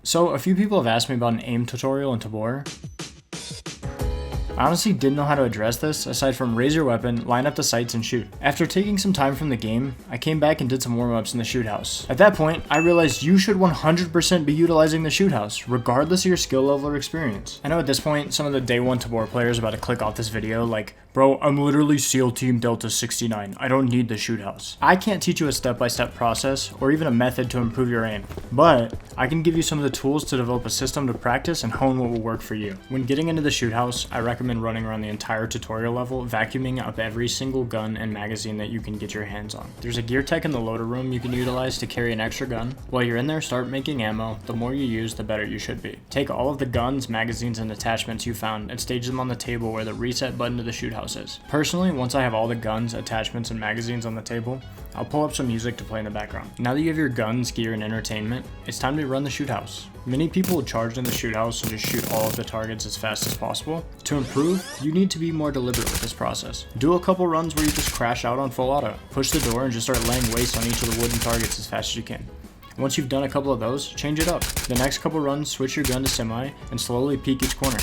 So a few people have asked me about an aim tutorial in Tabor. I honestly didn't know how to address this aside from raise your weapon, line up the sights, and shoot. After taking some time from the game, I came back and did some warm-ups in the shoot house. At that point, I realized you should 100% be utilizing the shoot house, regardless of your skill level or experience. I know at this point, some of the day 1 Tabor players are about to click off this video like, bro, I'm literally SEAL Team Delta 69, I don't need the shoot house. I can't teach you a step-by-step process or even a method to improve your aim, but I can give you some of the tools to develop a system to practice and hone what will work for you. When getting into the shoot house, I recommend running around the entire tutorial level, vacuuming up every single gun and magazine that you can get your hands on. There's a gear tech in the loader room you can utilize to carry an extra gun. While you're in there, start making ammo. The more you use, the better you should be. Take all of the guns, magazines, and attachments you found and stage them on the table where the reset button to the shoot house is. Personally, once I have all the guns, attachments, and magazines on the table, I'll pull up some music to play in the background. Now that you have your guns, gear, and entertainment, it's time to run the shoot house. Many people charge in the shoot house and just shoot all of the targets as fast as possible. To improve, you need to be more deliberate with this process. Do a couple runs where you just crash out on full auto. Push the door and just start laying waste on each of the wooden targets as fast as you can. Once you've done a couple of those, change it up. The next couple runs, switch your gun to semi and slowly peek each corner.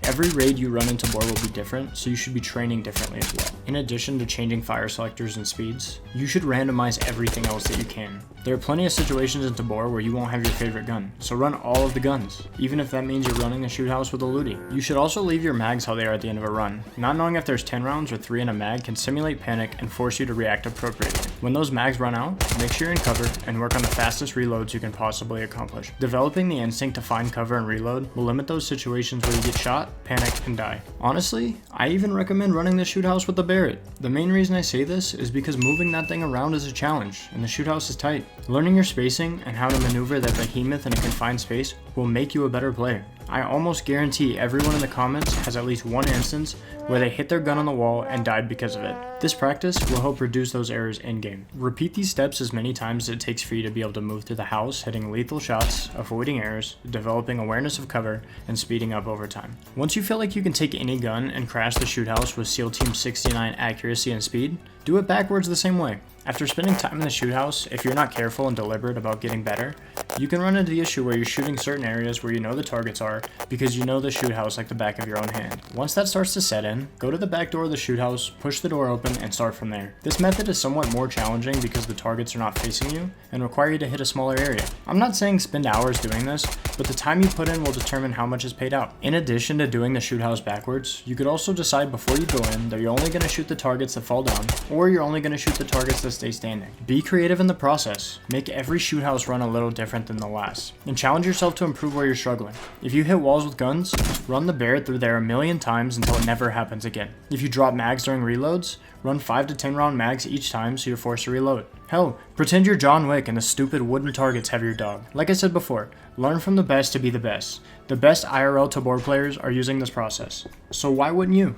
Every raid you run in Tabor will be different, so you should be training differently as well. In addition to changing fire selectors and speeds, you should randomize everything else that you can. There are plenty of situations in Tabor where you won't have your favorite gun, so run all of the guns, even if that means you're running the shoot house with a lootie. You should also leave your mags how they are at the end of a run. Not knowing if there's 10 rounds or 3 in a mag can simulate panic and force you to react appropriately. When those mags run out, make sure you're in cover and work on the fastest reloads you can possibly accomplish. Developing the instinct to find cover and reload will limit those situations where you get shot, panic, and die. Honestly, I even recommend running the shoot house with the Barrett. The main reason I say this is because moving that thing around is a challenge, and the shoot house is tight. Learning your spacing and how to maneuver that behemoth in a confined space will make you a better player. I almost guarantee everyone in the comments has at least one instance where they hit their gun on the wall and died because of it. This practice will help reduce those errors in-game. Repeat these steps as many times as it takes for you to be able to move through the house, hitting lethal shots, avoiding errors, developing awareness of cover, and speeding up over time. Once you feel like you can take any gun and crash the shoot house with SEAL Team 69 accuracy and speed, do it backwards the same way. After spending time in the shoot house, if you're not careful and deliberate about getting better, you can run into the issue where you're shooting certain areas where you know the targets are because you know the shoot house like the back of your own hand. Once that starts to set in, go to the back door of the shoot house, push the door open, and start from there. This method is somewhat more challenging because the targets are not facing you and require you to hit a smaller area. I'm not saying spend hours doing this, but the time you put in will determine how much is paid out. In addition to doing the shoot house backwards, you could also decide before you go in that you're only going to shoot the targets that fall down, or you're only going to shoot the targets that stay standing. Be creative in the process. Make every shoot house run a little different than the last, and challenge yourself to improve where you're struggling. If you hit walls with guns, run the Barrett through there a million times until it never happens again. If you drop mags during reloads, run 5 to 10 round mags each time so you're forced to reload. Hell, pretend you're John Wick and the stupid wooden targets have your dog. Like I said before, learn from the best to be the best. The best IRL Tabor players are using this process, so why wouldn't you?